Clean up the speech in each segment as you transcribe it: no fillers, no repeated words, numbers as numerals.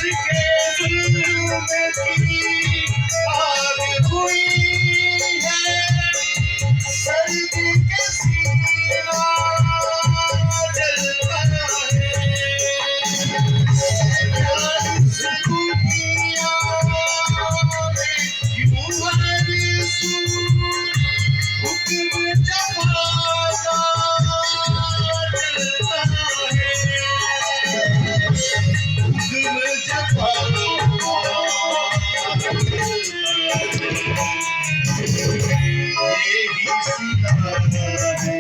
जिसके जुल्म की आग हुई है, सर्द के सीना जलता है। इस दुनिया में यूं हर सू हुक्म जफा का चलता है, हुक्म जफा का चलता है। यही सिला है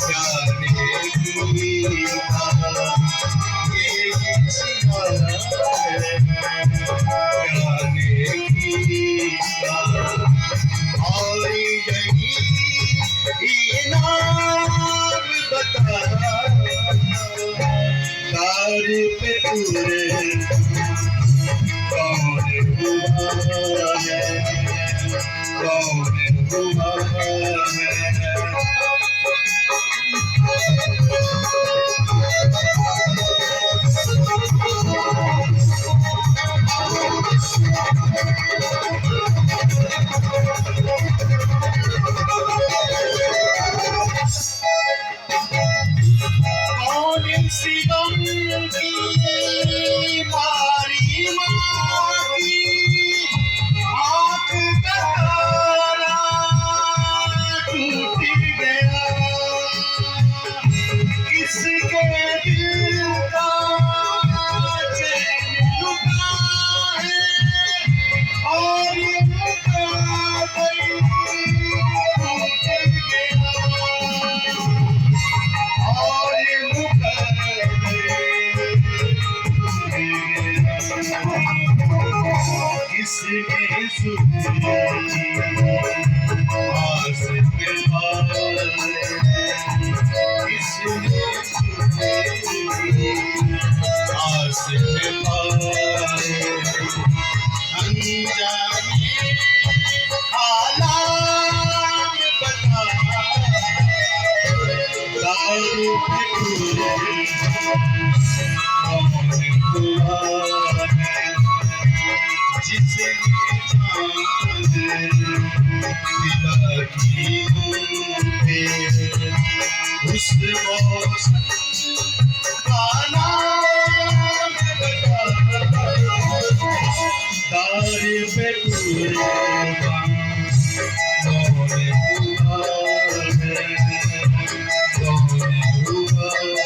जाने की कहा, यही सिला है जाने की कहा। और यही इनाम बता तार पे पूरे कौन हुआ है, कौन हुआ है। कौन सी गम की मारी मारी आँख का तारा टूट गया, किसके दिल का चैन लुटा है, और ये मुकद्दर टूट गया, और ये मुकद्दर टूट गया। किसने सुनी आस के बारे, किसने सुनी आस के बारे। अनजाने हालात बता दारू पे पूरे कौन हुआ है, जिसने चांद दिला की उस मौसम का नाम बता तारे पे पूरे कौन हुआ है, कौन हुआ है, कौन हुआ है।